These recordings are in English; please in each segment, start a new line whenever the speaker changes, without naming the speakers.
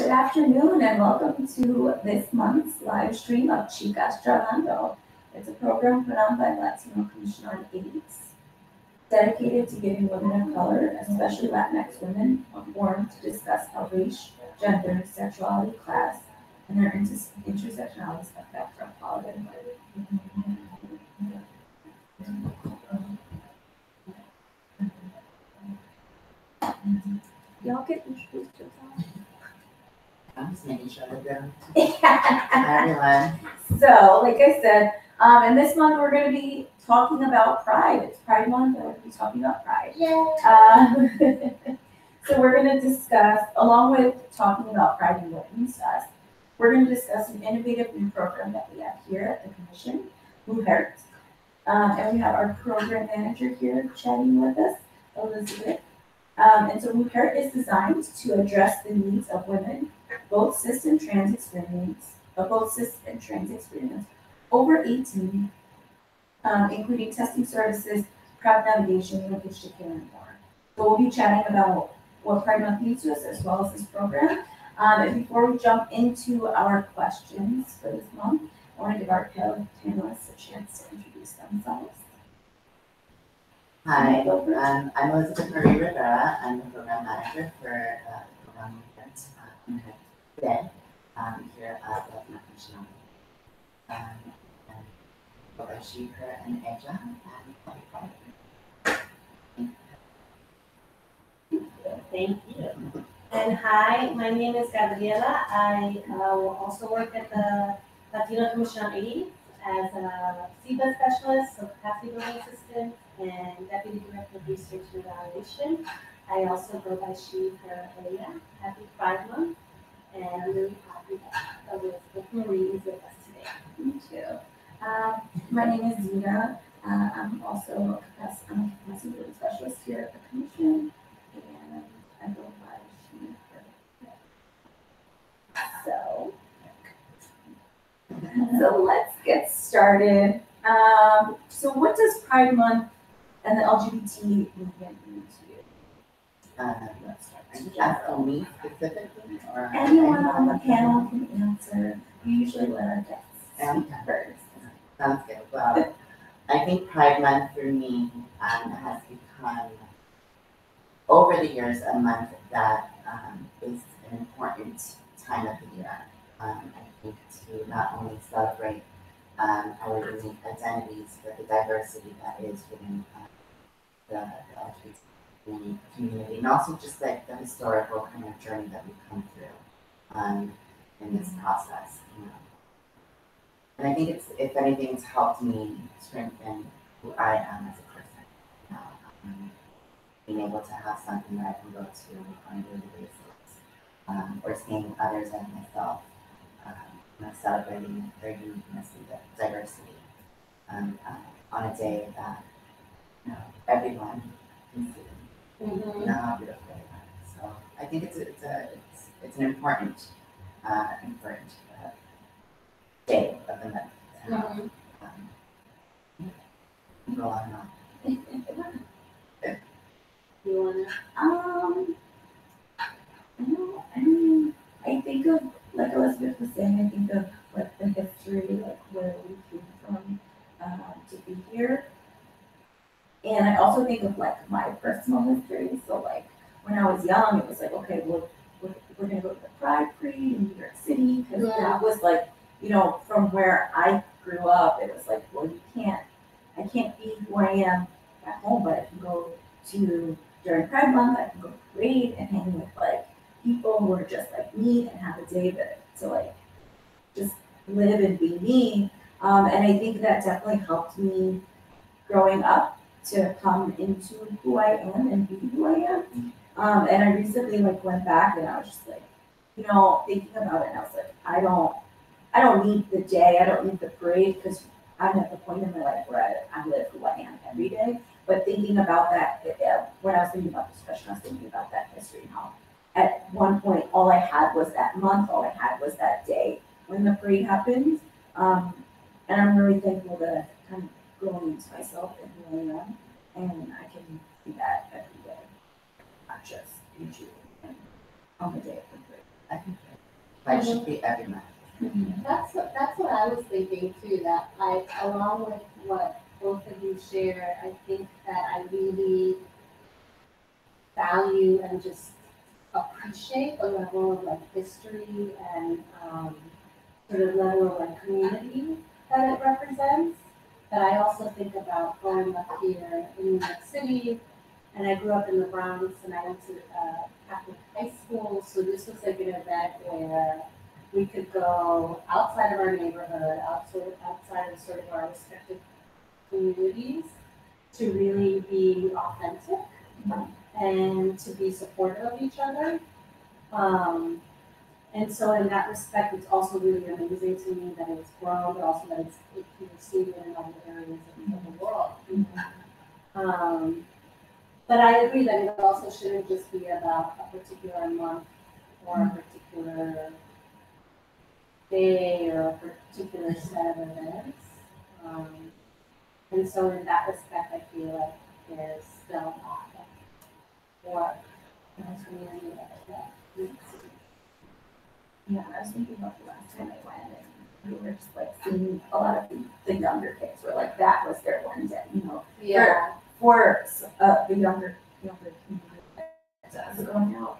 Good afternoon and welcome to this month's live stream of Chicas Charlando. It's a program put on by Latino Commission on AIDS, dedicated to giving women of color, especially Latinx women, a forum to discuss how race, gender, sexuality, class, and their intersectionalities affect our quality of life. Y'all get introduced yourself.
I'm just making sure that they're everyone.
So, like I said, and this month we're going to be talking about Pride. It's Pride Month, and we're going to be talking about Pride. So we're going to discuss, along with talking about Pride and what it means to us, we're going to discuss an innovative new program that we have here at the Commission, MujerT. And we have our program manager here chatting with us, Elizabeth. And so MujerT is designed to address the needs of women, both cis and trans experience, over 18, including testing services, prep navigation, linkage to care, and more. So we'll be chatting about what Pride Month means to us as well as this program. And before we jump into our questions for this month, I want to give our panelists a chance to introduce themselves.
Hi, I'm Elizabeth Marie Rivera. I'm the program manager for the program today here at the Commission. And she, her, and Asia.
Thank you. And hi, my name is Gabriela. I will also work at the Latino Commission on AIDS as a CBA specialist, so capacity building assistant, and deputy director of research and evaluation. I also go by she, her, Aya. Happy Pride Month, and I'm really happy that Elizabeth Marie is with us today.
Me too. My name is Zina. I'm also a capacity building specialist here at the Commission, and I go by she, her. So let's get started. So what does Pride Month and the LGBT movement mean to you?
Let's start. Are you asking me specifically? Or
anyone on the panel can answer. We usually let our guests speak first.
Sounds good. Well, I think Pride Month for me has become, over the years, a month that is an important time of the year. I think to not only celebrate our unique identities, but the diversity that is within the LGBT community, and also just like the historical kind of journey that we've come through in this process. You know. And I think it's, if anything, it's helped me strengthen who I am as a person. You know, being able to have something that I can go to on a daily basis, or seeing others and myself. Celebrating their uniqueness and diversity on a day that everyone can see how beautiful they are. So I think it's an important day of the month. Go on and on.
You wanna?
I think of, like Elizabeth was saying, I think of like the history, like where we came from to be here. And I also think of like my personal history. So like when I was young, it was like, okay, well, we're gonna go to the Pride Parade in New York City, because that was like, from where I grew up, it was like, well, I can't be who I am at home, but I can go to, during Pride Month, I can go to the parade and hang with like people who are just like me and have a day to like just live and be me. And I think that definitely helped me growing up to come into who I am and be who I am. And I recently like went back and I was just like, thinking about it, and I was like, I don't need the day, I don't need the parade, because I'm at the point in my life where I live who I am every day. But thinking about that, when I was thinking about this question, I was thinking about that history and how at one point, all I had was that month, all I had was that day when the parade happened. And I'm really thankful that I've kind of grown into myself and who I am. And I can see that every day, not just usually on the day of the parade.
I think Pride should be every month.
That's what I was thinking too, that along with what both of you shared, I think that I really value and just appreciate the level of like history and sort of level of like community that it represents. But I also think about growing up here in New York City, and I grew up in the Bronx, and I went to Catholic high school, so this was like an event where we could go outside of our neighborhood, outside of sort of our respective communities, to really be authentic and to be supportive of each other. And so in that respect, it's also really amazing to me that it's grown, but also that it's received in other areas of the world. But I agree that it also shouldn't just be about a particular month or a particular day or a particular set of events. And so in that respect, I feel like there's still a lot of work in the community that needs to be.
Yeah, I was thinking about the last time I went, and we were just like seeing a lot of the younger kids were like, that was their one day, you know.
Yeah.
For the younger community that does going out,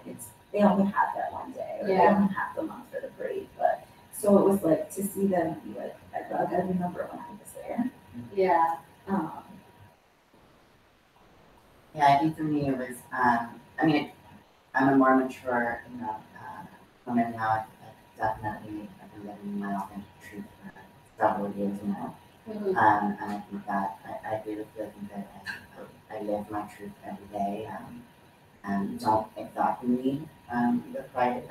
they only have that one day, or they only have the month for the parade. But so it was like to see them be like, I gotta remember when I was there.
Yeah.
Yeah, I think for me it was, I mean, I'm a more mature, woman now. I've been living my authentic truth for several years now. And I think that I agree with you. I think that I live my truth every day, and don't exactly need the pride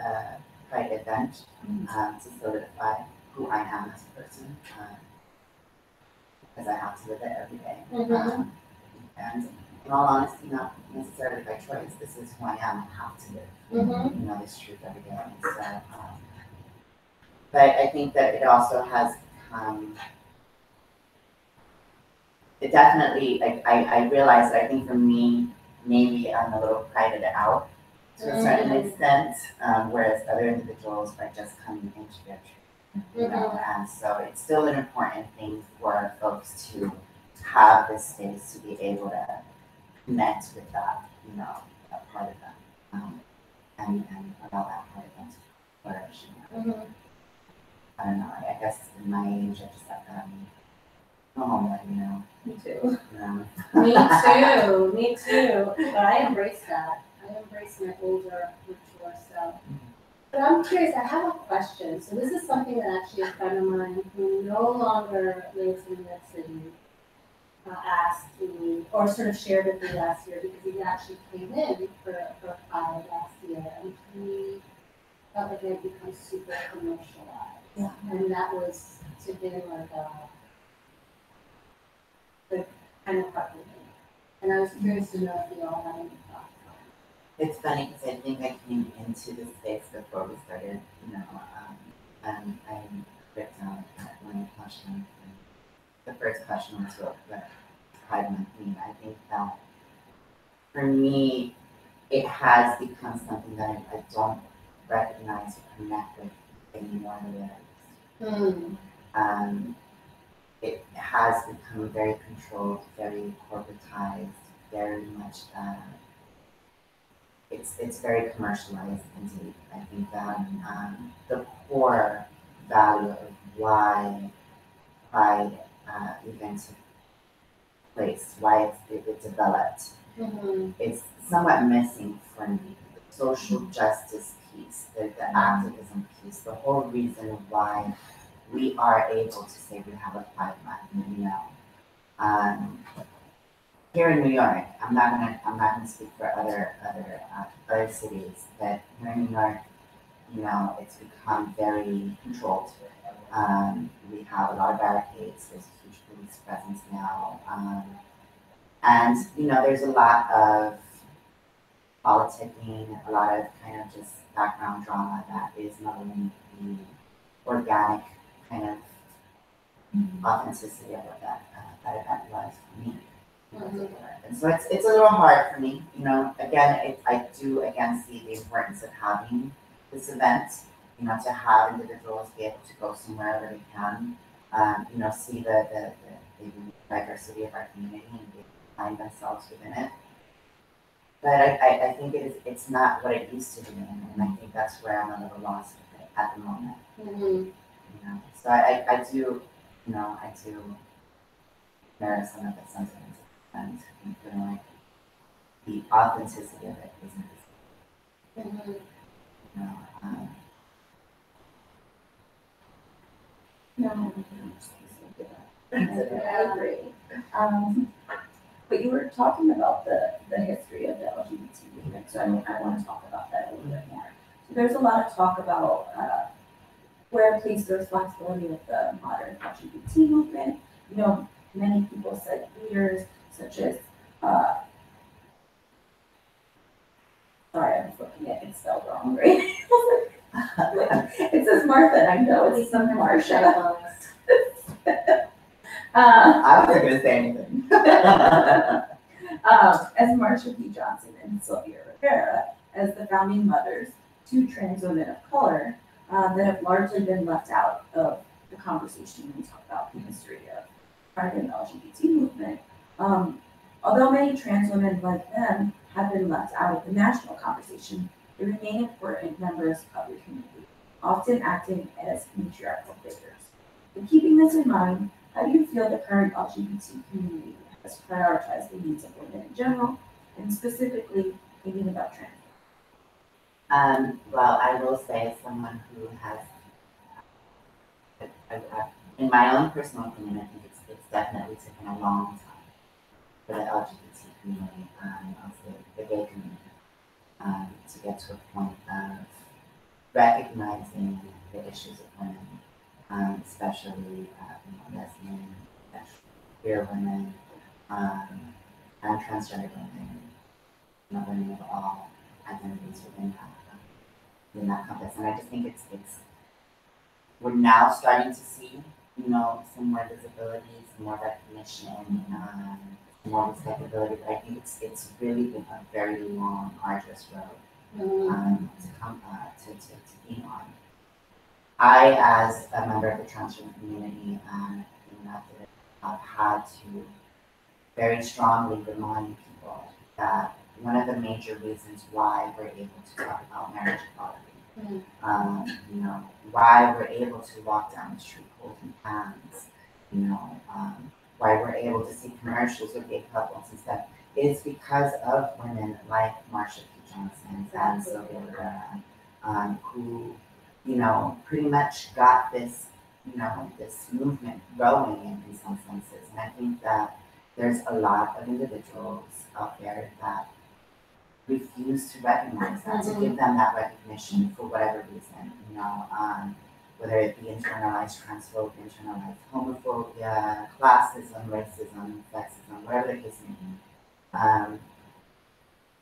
event to solidify who I am as a person, because I have to live it every day. And in all honesty, not necessarily by choice. This is who I am. I have to live, this truth every day. And so, but I think that it also has become. It definitely, like, I realized that I think for me, maybe I'm a little prided out to a certain extent, whereas other individuals are just coming into their truth, and so it's still an important thing for folks to have this space to be able to connect with that, that part of them, and allow that part of them to flourish. I don't know, I guess in my age, I just have
Me too.
Yeah.
Me too. But I embrace that. I embrace my older, mature self. But I'm curious, I have a question. So this is something that actually a friend of mine who no longer lives in New York City asked me, or sort of shared with me last year, because he actually came in for Pride last year, and he felt like it had become super commercialized.
Yeah.
And that was to him like the kind of part of it. And I was curious to know if you all had any thoughts on it.
It's funny because I think I came into the space before we started, and I picked out one question. The first question was what Pride Month mean. I think that for me, it has become something that I don't recognize or connect with anymore the way I used to. It has become very controlled, very corporatized, very much. It's very commercialized indeed. I think that the core value of why Pride events took place, why it developed, is somewhat missing for me. The social justice piece, the activism piece, the whole reason why we are able to say we have a Pride Month, here in New York, I'm not gonna speak for other cities, but here in New York, it's become very controlled. We have a lot of barricades. There's a huge police presence now, and there's a lot of politicking, a lot of kind of just background drama that is not only the organic kind of authenticity of what that event was for me. And so it's a little hard for me, again, I do again see the importance of having this event, to have individuals be able to go somewhere where they can, see the diversity of our community and be able to find themselves within it. But I think it's not what it used to be, and I think that's where I'm a little lost with it at the moment. So I do, I do mirror some of the sentiments and feeling like the authenticity of it isn't the same.
No, I agree. But you were talking about the history of the LGBT movement, so I want to talk about that a little bit more. So there's a lot of talk about where placed the responsibility of the modern LGBT movement. Many people said leaders such as, sorry, I'm looking at it spelled wrong, right? It says Martha, and I know it's some Marsha.
I wasn't going to say anything.
As Marsha P. Johnson and Sylvia Rivera, as the founding mothers, two trans women of color that have largely been left out of the conversation when we talk about the history of part of the LGBT movement. Although many trans women like them have been left out of the national conversation, they remain important members of the community, often acting as matriarchal figures. In keeping this in mind, how do you feel the current LGBT community has prioritized the needs of women in general, and specifically thinking about trans?
Well, I will say, as someone who has, in my own personal opinion, I think it's definitely taken a long time for the LGBT community, also the gay community, to get to a point of recognizing the issues of women, especially lesbian, queer women, and transgender women, women of all identities within that compass. And I just think it's we're now starting to see, some more visibility, some more recognition, some more respectability. But I think it's really been a very long, arduous road to come to be on. I, as a member of the transgender community, have had to very strongly remind people that one of the major reasons why we're able to talk about marriage equality, why we're able to walk down the street holding hands, why we're able to see commercials with gay couples and stuff, is because of women like Marsha P. Johnson and Sylvia Rivera, who, pretty much got this, this movement growing in some senses. And I think that there's a lot of individuals out there that refuse to recognize that, to give them that recognition for whatever reason, whether it be internalized transphobia, internalized homophobia, classism, racism, sexism, whatever the case may be.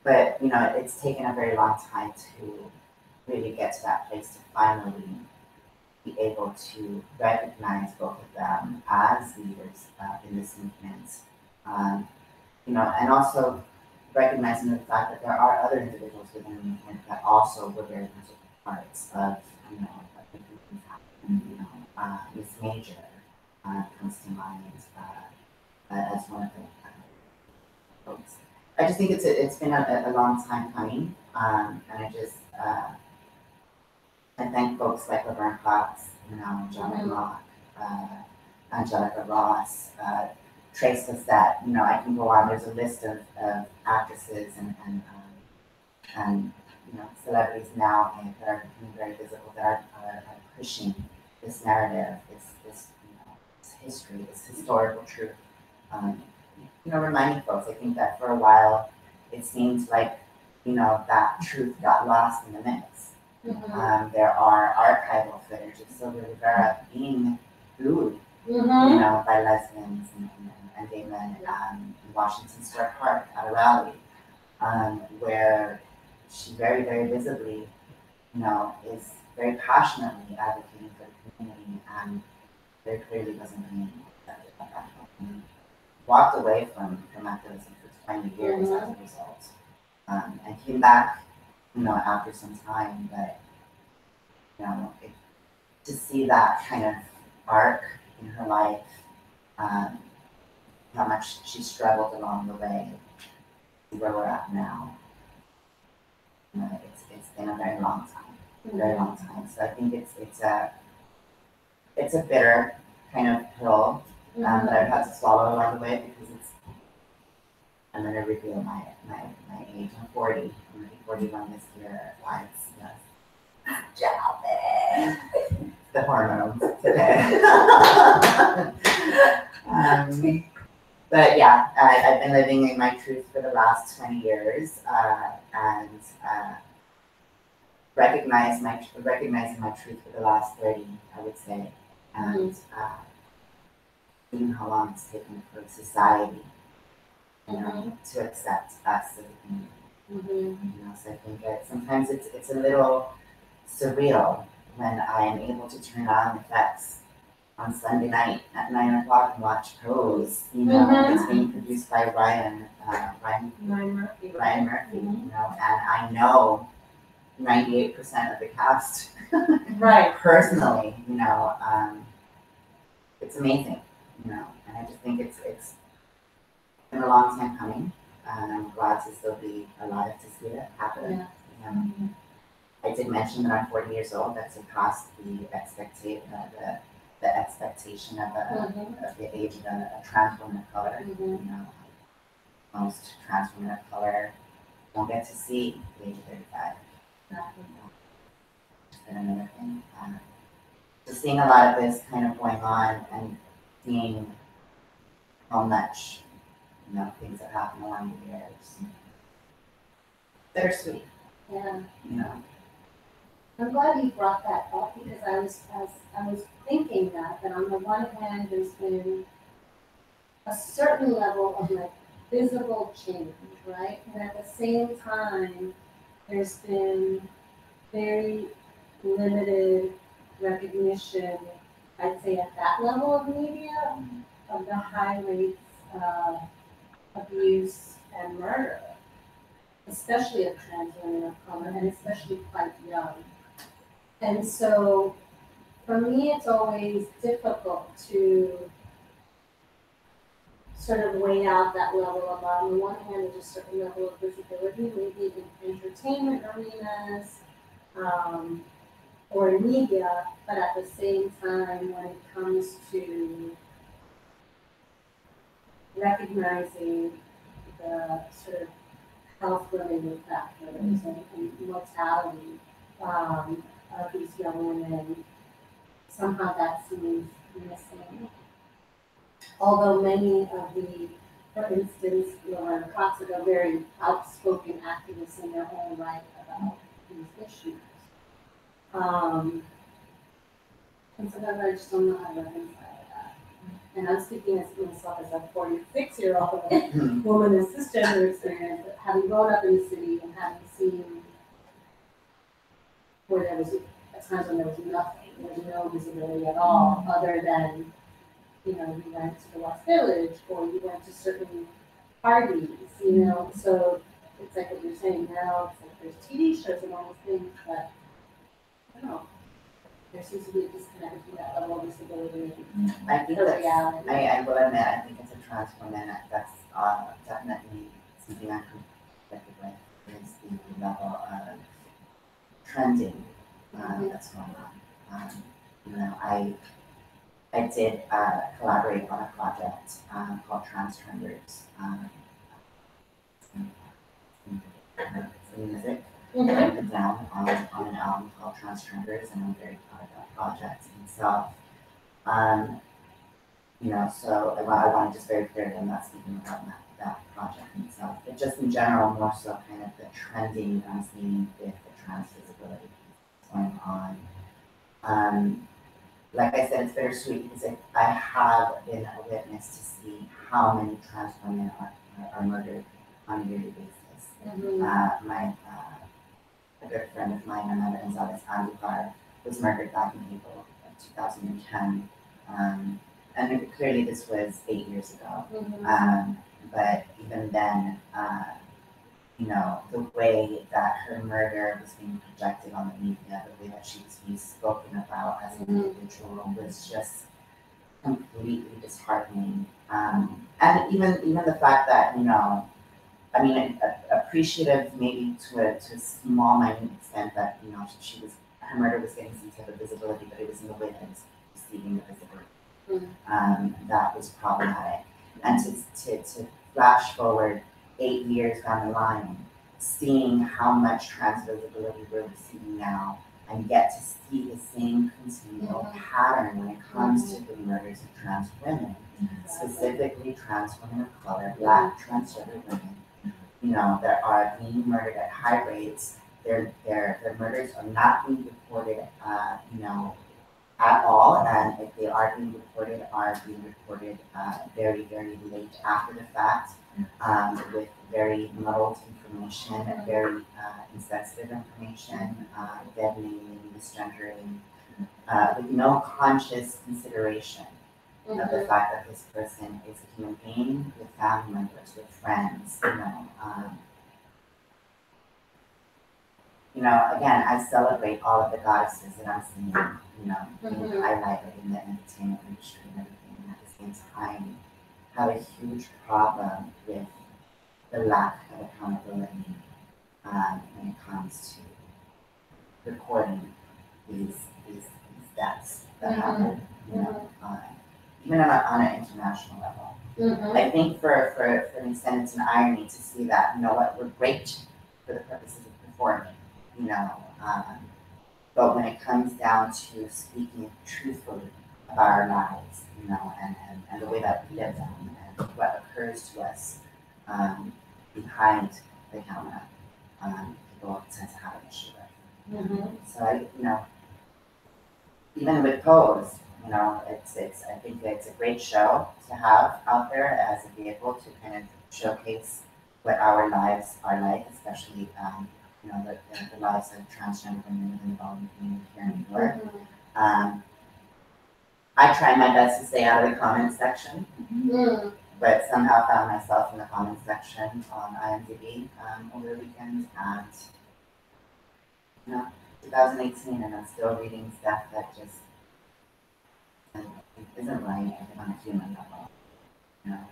But, it's taken a very long time to really get to that place to finally be able to recognize both of them as leaders in this movement. And also recognizing the fact that there are other individuals within the movement that also were very much parts of, what things happen. Miss Major comes to mind as one of the folks. I just think it's been a long time coming, and I thank folks like Laverne Cox, John Locke, Angelica Ross, Trace Lissette. I can go on. There's a list of actresses and celebrities now that are becoming very visible, that are pushing this narrative, this history, this historical truth. Reminding folks. I think that for a while it seemed like that truth got lost in the mix. There are archival footage of Sylvia Rivera being booed, by lesbians and gay men in Washington Square Park at a rally, where she very, very visibly, is very passionately advocating for the community, and very clearly wasn't being accepted at that point. Walked away from activism for 20 years as a result, and came back, after some time, but you know, to see that kind of arc in her life, how much she struggled along the way, where we're at now. You know, it's been a very long time, very long time. So I think it's a bitter kind of pill that I've had to swallow along the way because I'm going to reveal my age. I'm 40. I'm going to be 41 this year. Why it's job the hormones today. But yeah, I've been living in my truth for the last 20 years and recognizing my truth for the last 30, I would say, and seeing how long it's taken for society, you know, to accept us as a community. You know, so I think that sometimes it's a little surreal when I am able to turn on the FX on Sunday night at 9 o'clock and watch Pose. You know, it's being produced by Ryan Murphy. You know, and I know 98% of the cast,
Right.
personally. You know, it's amazing. You know, and I just think it's been a long time coming, and I'm glad to still be alive to see it happen. Yeah. I did mention that I'm 40 years old. That surpassed the expectation of the age of a trans woman of color. You know, most trans women of color don't get to see the age of 35. And another thing, so seeing a lot of this kind of going on and seeing how much, you know, things have happened along the years, bittersweet.
Yeah.
You know.
I'm glad you brought that up because I was thinking that on the one hand there's been a certain level of like visible change, right? And at the same time, there's been very limited recognition, I'd say at that level of media, of the high rates of abuse and murder, especially of trans women of color, and especially quite young. And so, for me, it's always difficult to sort of weigh out that level of, on the one hand, there's a certain level of visibility, maybe in entertainment arenas, or in media, but at the same time, when it comes to recognizing the sort of health-related factors and mortality of these young women, somehow that seems missing. Although many of the, for instance, Lauren Cox are very outspoken activists in their own right about these issues. And sometimes I just don't know how to reconcile that. And I'm speaking as myself as a 46-year-old woman in cisgender experience, having grown up in the city and having seen where there was at times when there was nothing, there was no visibility at all, other than, you know, you went to the West Village or you went to certain parties, you know. So it's like what you're saying now, it's like there's TV shows and all these things, but I don't know. There seems to be a disconnect between that level of visibility
I
and
think
the
that's,
reality.
I will admit, I think as a trans woman, that's definitely something I'm conflicted with, is the level of trending that's going on. You know, I did collaborate on a project called Trans Trenders. Music. I put down on an album called Trans Trenders, and I'm very proud of that project. And so, you know, so I want to just very clear that I'm not speaking about that project itself, but just in general, more so kind of the trending that I'm seeing with the trans visibility going on. Like I said, it's bittersweet because I have been a witness to see how many trans women are murdered on a yearly basis. A good friend of mine, Amanda Gonzalez Andujar, was murdered back in April of 2010. And clearly this was 8 years ago. But even then, you know, the way that her murder was being projected on the media, the way that she was being spoken about as an individual was just completely disheartening. And even the fact that, you know, I mean, appreciative maybe to a small, minute extent that, you know, her murder was getting some type of visibility, but it was in the way that it was receiving the visibility. That was problematic. And to flash forward 8 years down the line, seeing how much trans visibility we're receiving now, and get to see the same continual pattern when it comes to the murders of trans women, specifically trans women of color, Black transgender women. You know, that are being murdered at high rates. Their murders are not being reported, you know, at all, and if they are being reported very, very late after the fact, with very muddled information, very insensitive information, deadening, misgendering, with no conscious consideration of the fact that this person is a human being with family members, with friends, you know, again, I celebrate all of the goddesses that I'm seeing, you know, being highlighted in the entertainment industry and everything, and at the same time, have a huge problem with the lack of accountability when it comes to recording these deaths that happen, you know, even on an international level. I think for an extent it's an irony to see that, you know what, we're great for the purposes of performing, you know, but when it comes down to speaking truthfully about our lives, you know, and the way that we live them and what occurs to us behind the camera, people tend to have an issue with. So you know, even with Pose, you know, I think it's a great show to have out there as a vehicle to kind of showcase what our lives are like, especially you know, the lives of transgender women within the ballroom community here in New York. I try my best to stay out of the comment section, but somehow found myself in the comment section on IMDb over the weekend, and you know, 2018, and I'm still reading stuff that just isn't right on a human level. You know,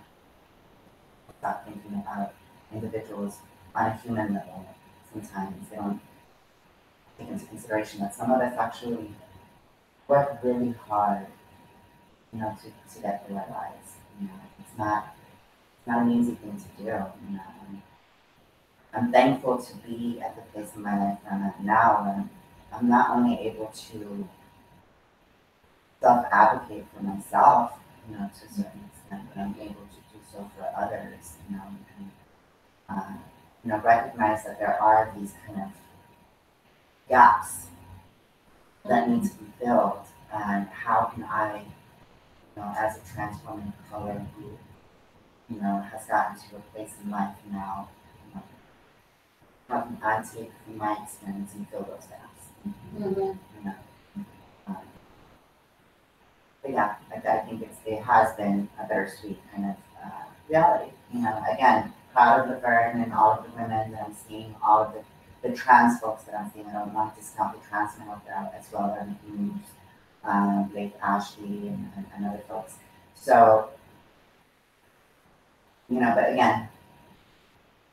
stop thinking about individuals on a human level. Sometimes they don't take into consideration that some of us actually work really hard, you know, to get through our lives. You know, it's not an easy thing to do. You know, I'm thankful to be at the place in my life where I'm at now, when I'm not only able to self-advocate for myself, you know, to a certain extent, but I'm able to do so for others. You know, and you know, recognize that there are these kind of gaps that need to be filled, and how can I, you know, as a trans woman of color who, you know, has gotten to a place in life now, you know, how can I take from my experience and fill those gaps? You know, but yeah, I think it has been a bittersweet kind of reality. You know, again, proud of Laverne and all of the women that I'm seeing, all of the trans folks that I'm seeing. I don't want to discount the trans men out there as well that are making moves, like Ashley and other folks. So, you know, but again,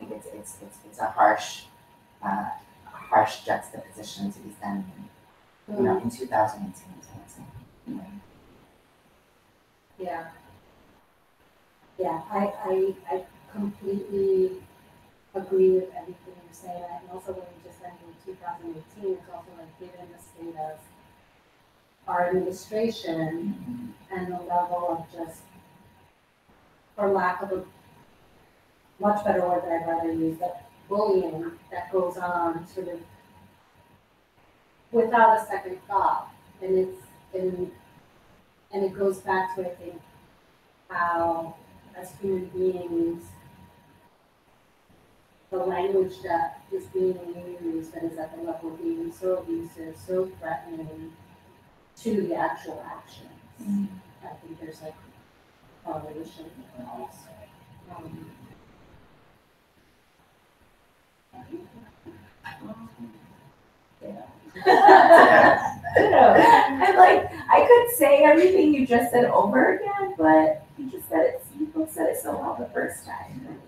I think it's a harsh juxtaposition to be standing in, you know, in 2018. You know.
Yeah, I completely agree with everything you're saying. And also when you just mentioned 2018, it's also like given the state of our administration and the level of just, for lack of a much better word that I'd rather use, that bullying that goes on sort of without a second thought. And it goes back to, I think, how as human beings, the language that is being used and is at the level of being so abusive, so threatening to the actual actions. I think there's like correlation also.
I'm like, I could say everything you just said over again, but you just said it, you both said it so well the first time.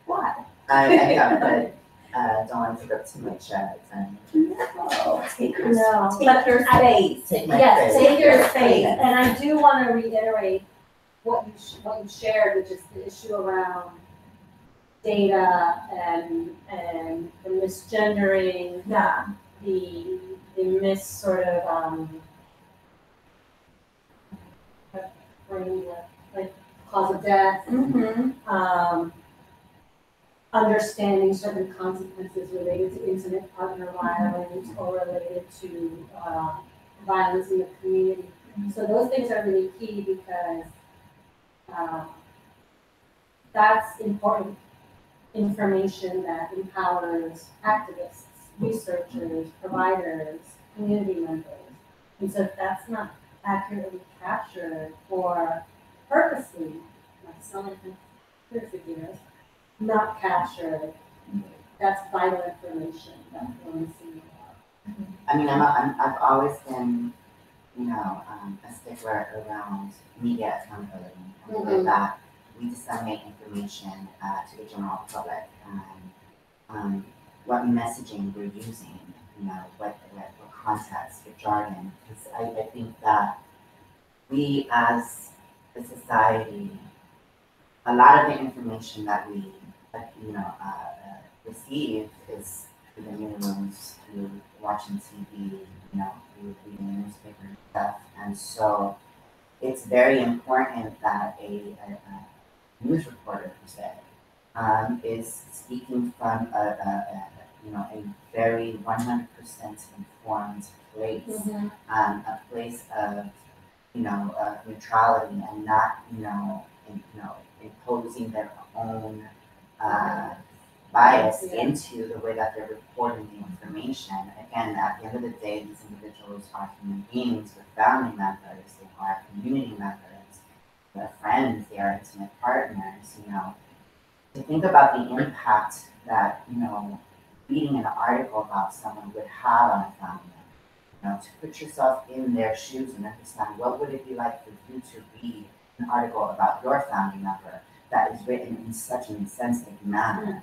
Why?
I have, but don't want to take up too much time.
No, take your,
No,
take your space.
Take my
Yes,
space.
take your space, and I do want to reiterate what you shared, which is the issue around data and the misgendering,
Yeah.
the mis sort of like cause of death,
Mm-hmm.
understanding certain consequences related to intimate partner violence or related to violence in the community. So those things are really key because that's important information that empowers activists, researchers, providers, community members. And so if that's not accurately captured or purposely, like some persecutors, not captured, that's vital information that we're missing about.
I mean, I've always been, a stickler around media accountability and the way that we disseminate information to the general public and what messaging we're using, what context, what jargon. Because I think that we as a society, a lot of the information that we, receive is through the news, through watching TV, through reading newspaper and stuff. And so it's very important that a news reporter, per se, is speaking from a very 100% informed place, a place of neutrality and not imposing their own bias into the way that they're reporting the information. Again, at the end of the day, these individuals are human beings with family members, they are community members, they're friends, they are intimate partners. To think about the impact that reading an article about someone would have on a family member. To put yourself in their shoes and understand what would it be like for you to read an article about your family member that is written in such an insensitive manner,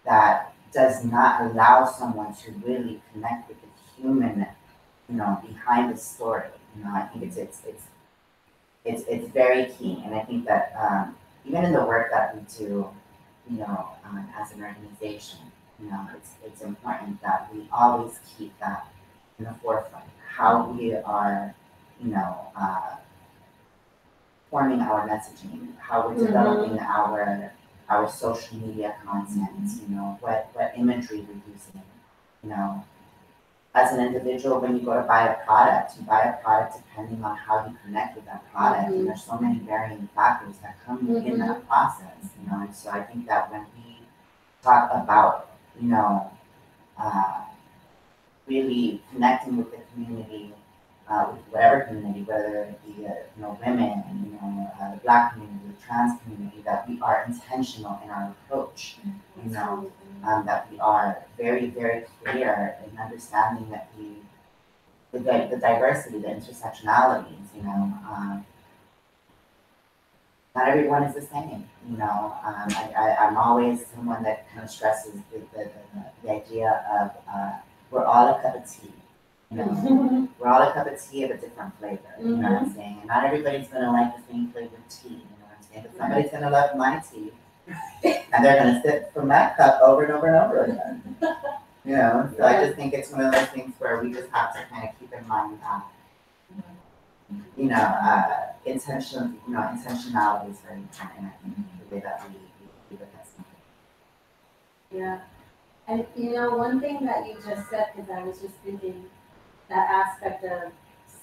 that does not allow someone to really connect with the human, behind the story. I think it's very key, and I think that even in the work that we do, as an organization, it's important that we always keep that in the forefront. How we are, forming our messaging, how we're developing our social media content, what imagery we're using. As an individual, when you go to buy a product, you buy a product depending on how you connect with that product. And there's so many varying factors that come in that process, And so I think that when we talk about, really connecting with the community, with whatever community, whether it be women, the Black community, the trans community, that we are intentional in our approach. That we are very, very clear in understanding that the diversity, the intersectionalities. Not everyone is the same. I'm always someone that kind of stresses the idea of we're all a cup of tea. We're all a cup of tea of a different flavor. You know what I'm saying? And not everybody's gonna like the same flavored tea. You know what I'm saying? But somebody's gonna love my tea, and they're gonna sip from that cup over and over and over again. So I just think it's one of those things where we just have to kind of keep in mind that, intentionality is very important. I think the way that we look at something.
Yeah. And one thing that you just said, because I was just thinking that aspect of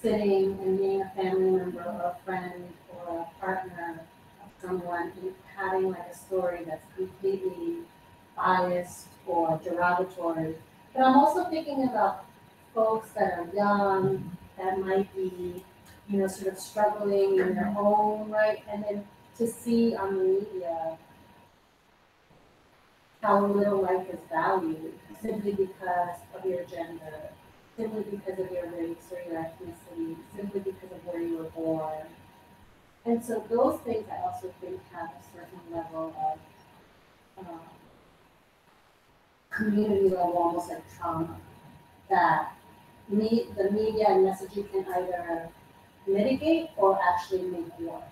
sitting and being a family member or a friend or a partner of someone and having like a story that's completely biased or derogatory. But I'm also thinking about folks that are young, that might be, sort of struggling in their own right, and then to see on the media how little life is valued simply because of your gender, simply because of your race or your ethnicity, simply because of where you were born. And so those things I also think have a certain level of community level, almost like trauma, that the media and messaging can either mitigate or actually make worse.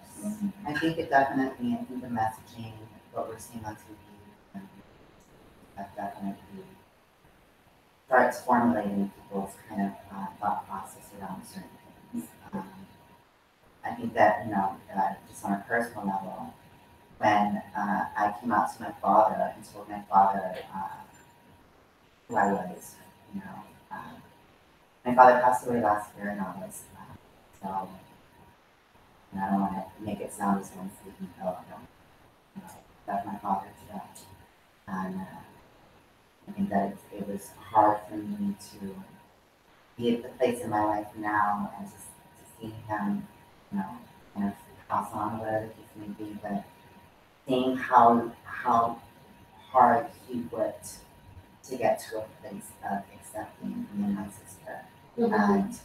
I think I think the messaging, what we're seeing on TV, that definitely starts formulating people's kind of thought process around certain things. I think that, just on a personal level, when I came out to my father and told my father who I was, you know, my father passed away last year in August. So, and I don't want to make it sound as though I'm speaking ill of him. That's my father today. And I think that it was hard for me to be at the place in my life now and to see him, kind of pass on whatever the case may be, but seeing how hard he worked to get to a place of accepting me and my sister, and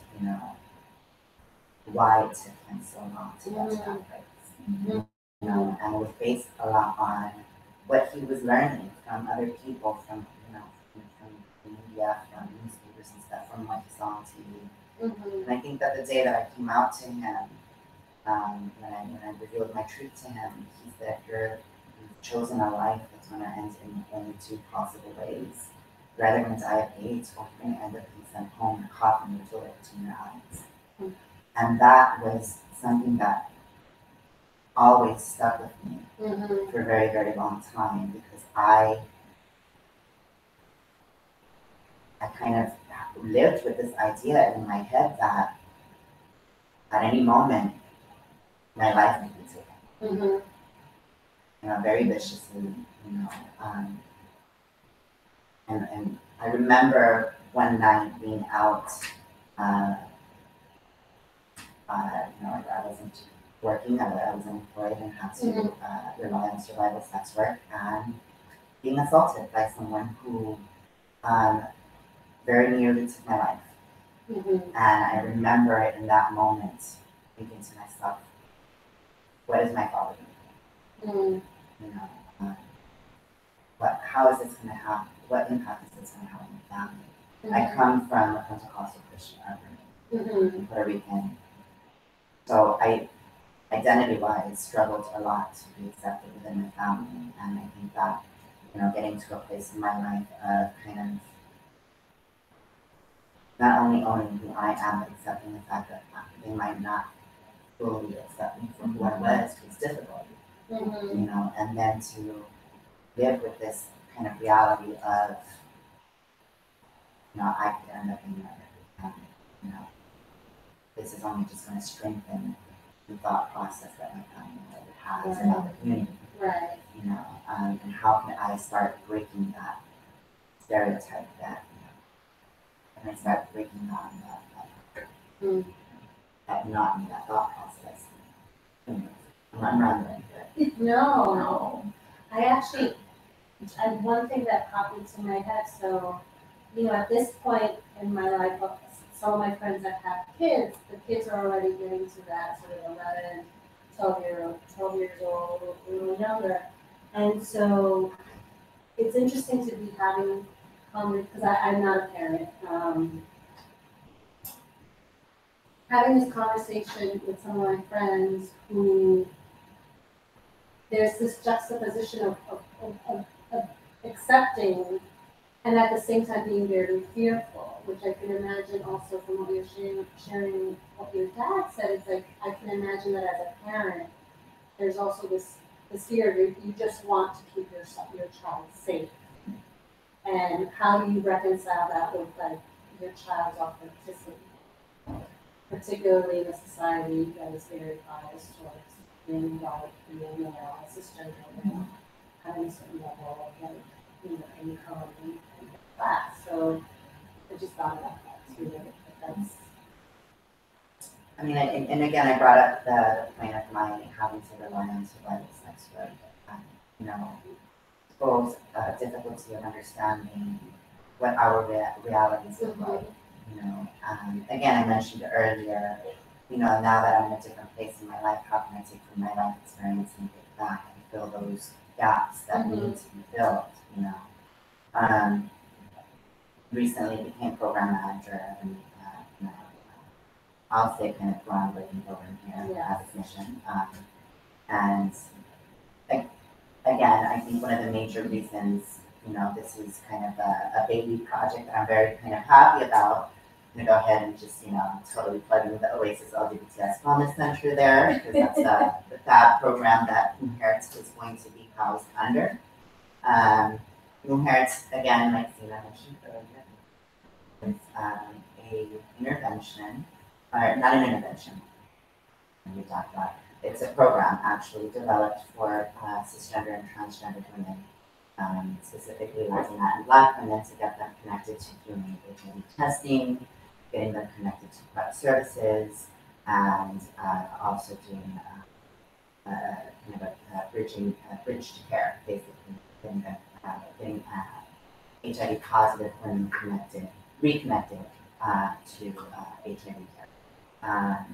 why it took him so long to get to that place. And it was based a lot on what he was learning from other people, from the media, from newspapers and stuff, from what he saw on TV. And I think that the day that I came out to him, when I revealed my truth to him, he said, "You've chosen a life that's going to end in only two possible ways. You're either going to die of AIDS, or you're going to end up being sent home in a coffin with a bullet between your eyes." And that was something that always stuck with me for a very, very long time, because I kind of lived with this idea in my head that at any moment my life might be taken. Very viciously, and I remember one night being out, I wasn't working, I was unemployed and had to rely on survival sex work, and being assaulted by someone who very nearly took my life. And I remember it in that moment thinking to myself, what is my father doing? How is this going to happen? What impact is this going to have on my family? I come from a Pentecostal Christian upbringing, Puerto Rican. So I, identity-wise, struggled a lot to be accepted within my family. And I think that, getting to a place in my life of kind of not only owning who I am, but accepting the fact that they might not fully accept me for who I was difficult. And then to live with this kind of reality of, I could end up in murder. This is only just going to strengthen the thought process that my family has about the community.
Right.
And how can I start breaking that stereotype that, and I start breaking down that not in that thought process. I'm rambling, but
No. One thing that popped into my head, so, at this point in my life, some of my friends that have kids, the kids are already getting to that sort of 11, 12 years old, or a little younger. And so it's interesting to be having, because I'm not a parent, having this conversation with some of my friends who there's this juxtaposition of accepting and at the same time being very fearful, which I can imagine also from what you're sharing what your dad said. It's like, I can imagine that as a parent, there's also this fear of you just want to keep your child safe. And how do you reconcile that with like your child's authenticity? Particularly in a society that is very biased towards being white, being male, cisgender male, having a certain level of income and class. So I just thought about that too. That's
I mean, and again, I brought up the point of my having to rely on survival sex work. both difficulty of understanding what our realities look like. You know, again, I mentioned earlier, you know, now that I'm in a different place in my life, how can I take from my life experience and get back and fill those gaps that need to be filled, you know. Recently became program manager and you know, I'll say kind of groundbreaking program here as a mission. And again, I think one of the major reasons, you know, this is kind of a baby project that I'm very kind of happy about. I'm gonna go ahead and just, you know, totally plugging the Oasis LGBTQ Wellness Center there, because that's the FAB program that MujerT is going to be housed under. MujerT, again, like Sina mentioned earlier, is a intervention, or not an intervention, we talked about. It's a program actually developed for cisgender and transgender women, specifically Latina and Black women, to get them connected to doing HIV testing, getting them connected to PrEP services, and also doing kind of a bridge to care, basically, getting HIV positive women reconnected to HIV care.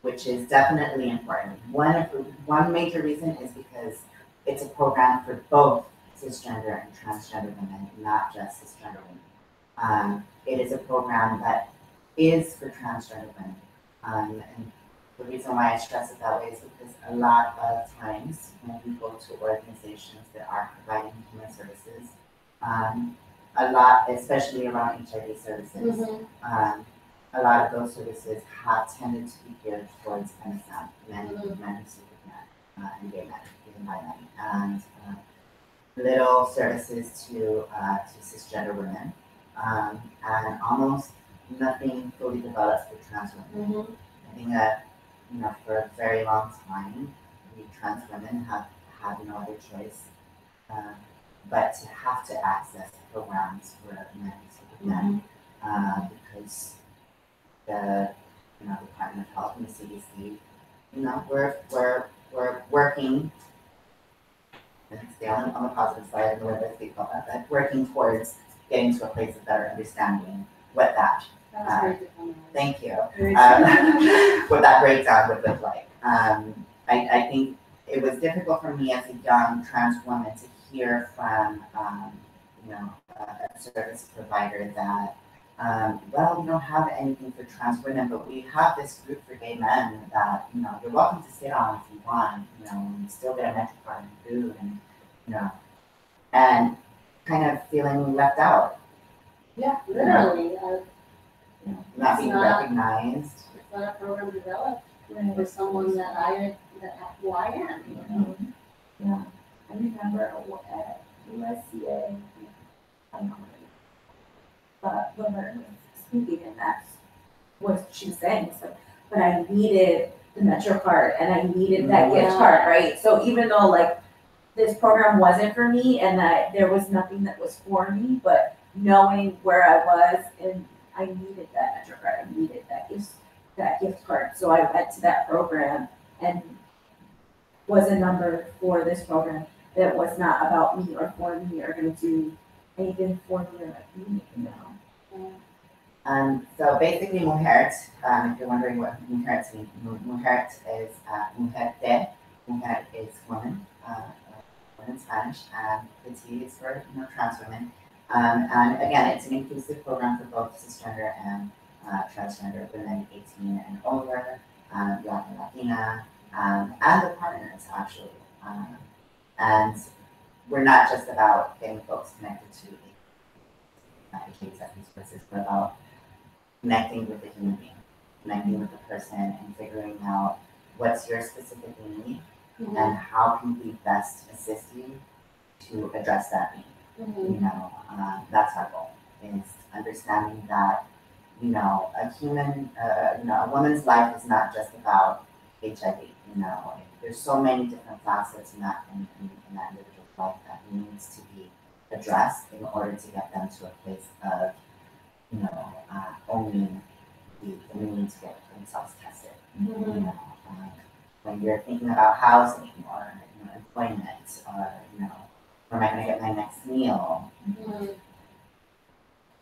Which is definitely important. One major reason is because it's a program for both cisgender and transgender women, not just cisgender women. It is a program that is for transgender women. And the reason why I stress it that way is because a lot of times when we go to organizations that are providing human services, a lot, especially around HIV services, a lot of those services have tended to be geared towards MSM, men who sleep with men, and gay men, even bi men, and little services to cisgender women, and almost nothing fully developed for trans women. I think that, you know, for a very long time, we trans women have had no other choice but to have to access programs for men who sleep with men, because the Department of Health and the CDC, you know, we're working, and stay on the positive side of the way I speak about that, but working towards getting to a place of better understanding what that thank you. What that breakdown would look like. I think it was difficult for me as a young trans woman to hear from you know, a service provider that well, we don't have anything for trans women, but we have this group for gay men that, you know, you're welcome to sit on if you want, you know, and you still get a Metro card and food, and, you know, and kind of feeling left out.
Yeah, literally.
You know, not being recognized.
It's not a program developed for someone who I am, you know?
Yeah. I remember at USCA, but women speaking, and that's what she was saying. So, but I needed the Metro card and I needed that gift card, right? So even though like this program wasn't for me and that there was nothing that was for me, but knowing where I was and I needed that Metro card, I needed that gift card. So I went to that program and was a number for this program that was not about me or for me or going to do anything for me or like me, you know.
So basically MujerT, if you're wondering what MujerT means, MujerT is MujerT. Mujer is woman, woman in Spanish, and the T is for, you know, trans women. And again, it's an inclusive program for both cisgender and transgender women 18 and older, Black and Latina, and the partners actually. And we're not just about getting folks connected to HIV services, but about connecting with the human being, connecting with the person, and figuring out what's your specific need and how can we best assist you to address that need. You know, that's our goal, is understanding that, you know, you know, a woman's life is not just about HIV. You know, there's so many different facets in that individual's life that needs to be addressed in order to get them to a place of, you know, owning the need to get themselves tested. You know, when you're thinking about housing or, you know, employment or, you know, Where am I gonna get my next meal?
Mhm.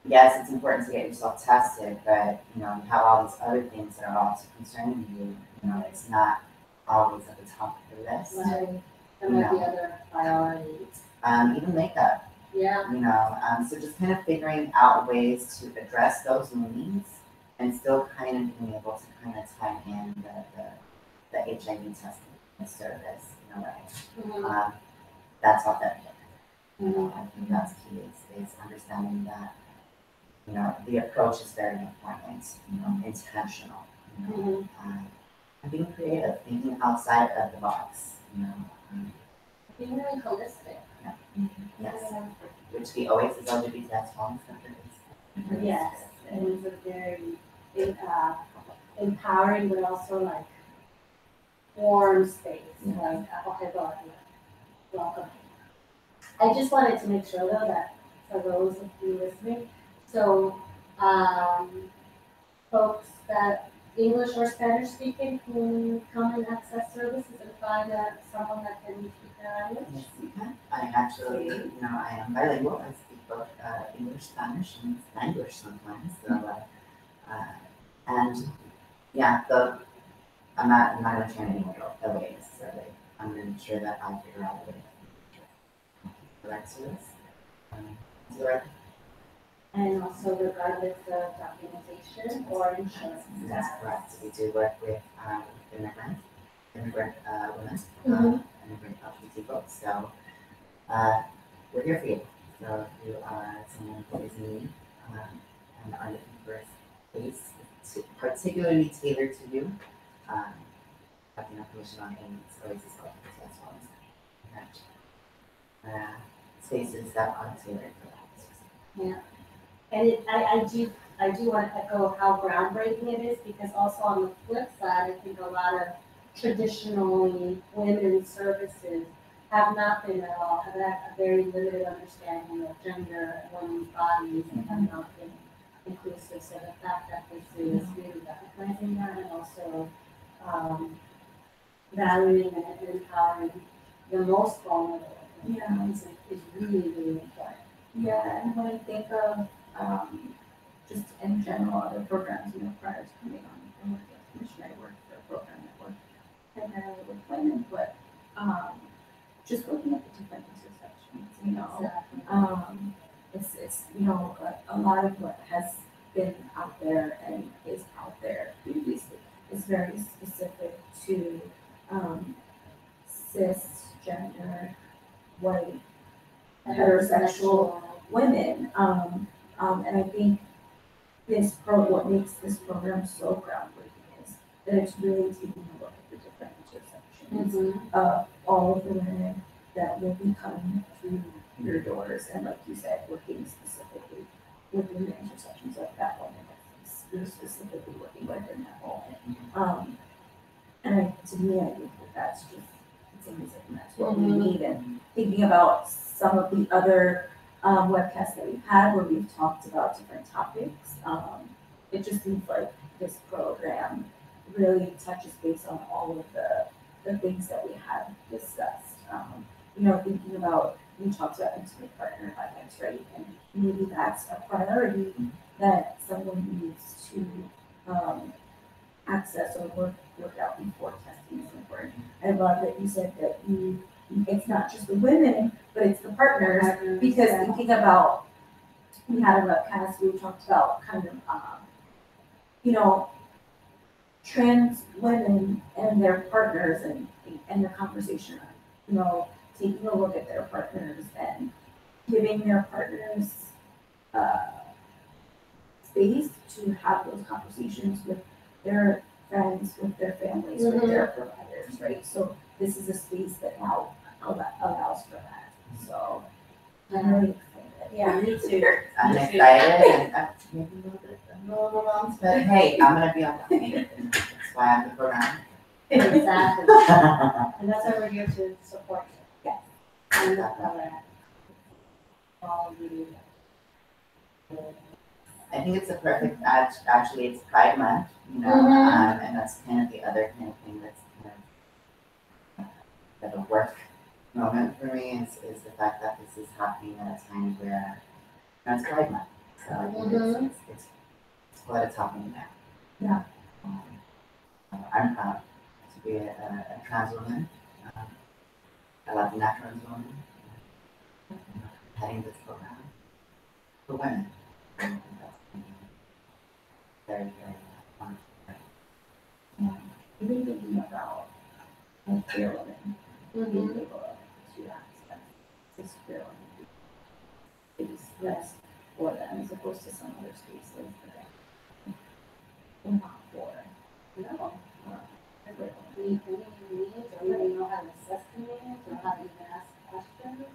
Yes, it's important to get yourself tested, but you know, you have all these other things that are also concerning you. You know, it's not always at the top of the list.
Right. There might be other priorities.
Even makeup.
Yeah.
You know, so just kind of figuring out ways to address those needs and still kind of being able to kind of tie in the HIV testing service in a way.
Mhm.
That's authentic.
Mhm.
I think that's key is understanding that, you know, the approach is very important, you know, intentional, you know,
Mhm.
and being creative, thinking outside of the box, you know.
Being really holistic.
Yes,
Yeah.
which the always is LGBT as well.
Yes, and it's a very empowering, but also like warm space.
Yeah.
Like, okay, well, welcome. I just wanted to make sure though that for those of you listening, so folks that English or Spanish speaking can come and access services and find someone that can speak their language.
Yes, you can. I actually, you know, I am bilingual. I speak both English, Spanish, and Spanish sometimes. So, and yeah, I'm not going to turn anyone away necessarily. I'm going to ensure that I figure out a way to correct service. Is that right?
And also regardless of documentation or insurance.
That's correct. We do work with immigrant women,
Mhm.
immigrant LGBT folks. So we're here for you. So if you are someone who is in need and are looking for a space particularly tailored to you, having information on AIDS, always is helpful as well as spaces that are tailored for that.
Yeah. And I do want to echo how groundbreaking it is because also on the flip side, I think a lot of traditionally women's services have not been at all, have had a very limited understanding of gender and women's bodies and have not been inclusive. So the fact that this is really recognizing that and also valuing and empowering the most vulnerable is really, really important.
Yeah, and when I think of just in general other programs, you know, prior to coming on and working as commissioner, I worked for a program that worked primarily with women, but just looking at the different intersections, you know,
Exactly.
it's you know a lot of what has been out there and is out there previously is very specific to cisgender white heterosexual women. And I think what makes this program so groundbreaking is that it's really taking a look at the different intersections
Mhm.
of all of the women that will be coming through your doors. And like you said, working specifically within the intersections of that woman that you're specifically working with in that moment. To me, I think that's just, it's amazing. That's what we need. And thinking about some of the other webcasts that we've had where we've talked about different topics, it just seems like this program really touches base on all of the things that we have discussed. You know, thinking about, we talked about intimate partner violence, right? And maybe that's a priority that someone needs to access or work out before testing is important. I love that you said that it's not just the women, but it's the partners, because thinking about, we had a webcast, we talked about kind of, you know, trans women and their partners and the conversation, you know, taking a look at their partners and giving their partners space to have those conversations with their friends, with their families, with their providers, right? So this is a space that now allows for that. So I'm really excited.
Yeah, me too.
I'm excited and maybe a little long, but hey, I'm gonna be on that meeting. That's why I'm the program.
Exactly. And that's why we're here to support you.
Yes.
And all of you.
I think it's a perfect, actually, it's Pride Month, you know, and that's kind of the other kind of thing that's kind of that'll work moment for me is the fact that this is happening at a time where it's Pride Month. So I think it's what it's happening there.
Yeah.
I'm proud to be a trans woman, a Latina trans woman, heading this program for women. Very, very fun.
Even thinking about like queer women being able to access this queer women space for them as opposed to some other spaces that they're not for.
No. Do you need, or you know how to assess the needs, or how to even ask questions?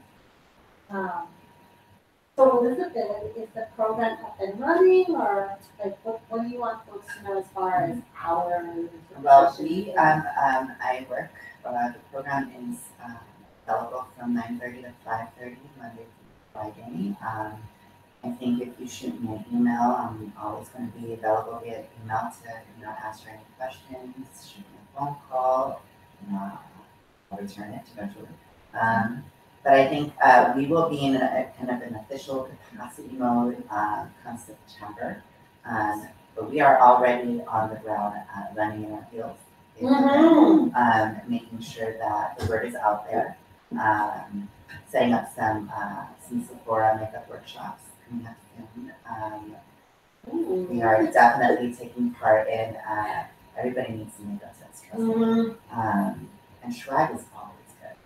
So Elizabeth, is the program up and running, or like what do you want folks to know as far as hours?
Well, I work, the program is available from 9:30 to 5:30, Monday through Friday. I think if you shoot me an email, I'm always going to be available via email to, answer any questions, shoot me a phone call, I'll return it eventually. But I think we will be in a kind of an official capacity mode come September. But we are already on the ground running in our fields, making sure that the word is out there, setting up some Sephora makeup workshops coming up soon. We are definitely taking part in, everybody needs some makeup sets, trust me. And Shrug is always good.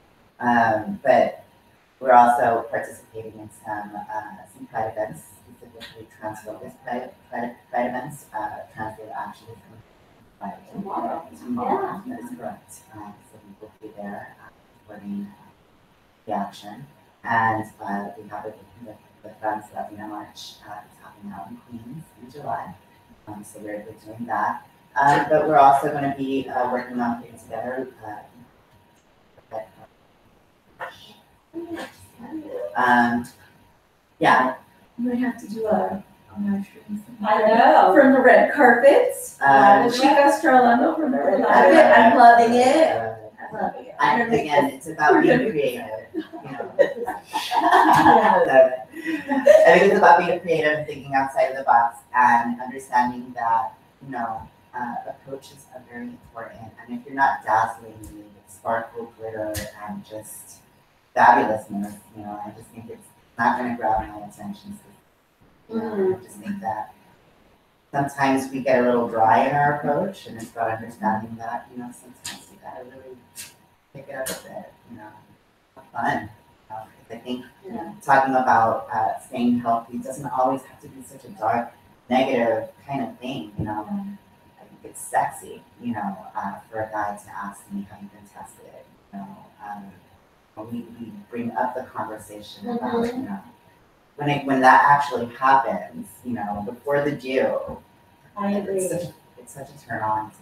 But we're also participating in some Pride events, specifically trans-focused Pride events. Trans Day actually from tomorrow.
Yeah.
That is correct. So we will be there supporting the action. And we have the Trans Latina March that's happening out in Queens in July. So we're doing that. But we're also going to be working on putting together yeah.
You might have to do a live stream.
I know.
From the red carpets. Chicas Charlando from the red carpet. I'm loving it. I'm loving it.
Again, it's about being creative. I think it's about being creative, thinking outside of the box, and understanding that, approaches are very important. And if you're not dazzling me with sparkle, glitter, and just fabulousness, I just think it's not going to grab my attention. I just think that sometimes we get a little dry in our approach, and it's about understanding that, sometimes you gotta really pick it up a bit, have fun. I think talking about staying healthy doesn't always have to be such a dark, negative kind of thing, I think it's sexy, for a guy to ask me, have you been tested, we bring up the conversation about, when that actually happens, before the due,
I agree.
It's such a turn on, it's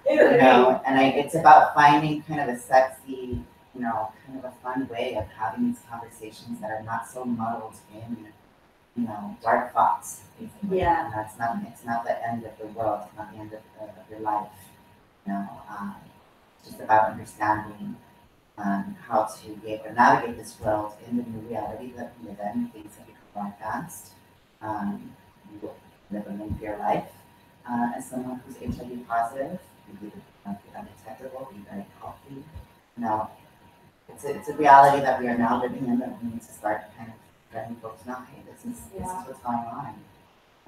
and it's about finding kind of a sexy, kind of a fun way of having these conversations that are not so muddled in, dark thoughts. Basically.
Yeah.
And it's not the end of the world, it's not the end of your life, it's just about understanding how to be able to navigate this world in the new reality that we live in, things that become more advanced. You live a lengthier life. As someone who's HIV positive, you be undetectable, be very healthy. It's a reality that we are now living in that we need to start kind of letting folks know, hey, this is what's going on.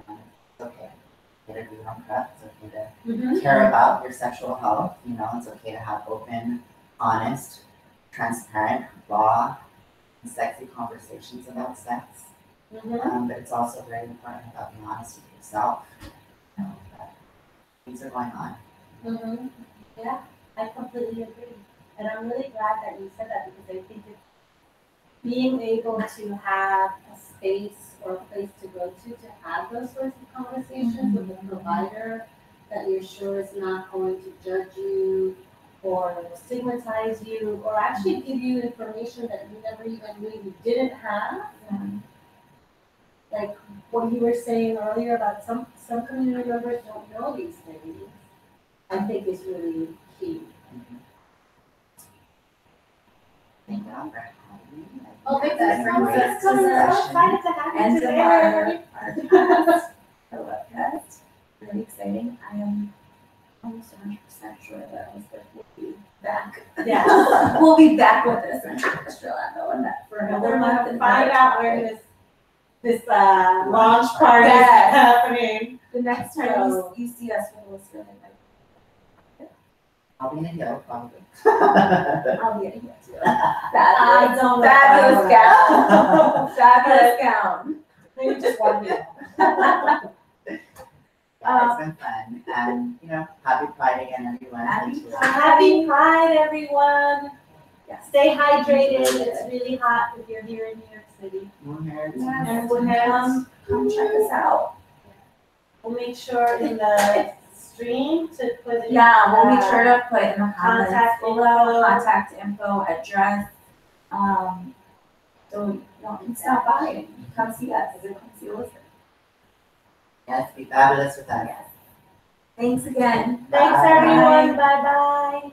It's okay. It's okay to do your own prep. It's okay to care about your sexual health. It's okay to have open, honest, transparent, raw, and sexy conversations about sex. But it's also very important about being honest with yourself. That things are going on.
Yeah, I completely agree. And I'm really glad that you said that, because I think it's being able to have a space or a place to go to have those sorts of conversations with a provider that you're sure is not going to judge you or stigmatize you, or actually give you information that you never even knew you didn't have. Like what you were saying earlier about some community members don't know these things, I think is really key.
Thank you all for having me.
Oh, thank you
That's
so
a
much.
great
Thanks for coming. I'm
discussion.
excited to have you
End of
today.
our cast, our webcast. Really exciting. I am almost 100% sure that Elizabeth will be back.
Yes.
We'll be back with us on Chicas Charlando and that for
We're
another month.
gonna
and
find
another
out
topic.
where this launch party is
Yes.
happening.
The next time
So-
you see us with Elizabeth,
I'll be in a heel, probably.
I'll be in here too.
I
Fabulous,
don't know if I
fabulous
wanna-
gown. Fabulous gown.
Maybe just one meal.
Yeah, it's been fun. And, happy Pride again, everyone.
Happy
Thank you.
Pride.
Happy Pride, everyone.
Yes.
Stay hydrated. It's really hot if you're here in New York City.
MujerT.
Yes.
And we'll
Come check us out.
we'll make sure in the stream to put in.
Yeah, we'll make sure to put in the comments
Contact
below,
info.
contact info, address. So you can stop by and come see us, come see Elizabeth.
Yes, be fabulous with us.
Yes. Thanks again.
Thanks,
Bye.
everyone. Bye-bye.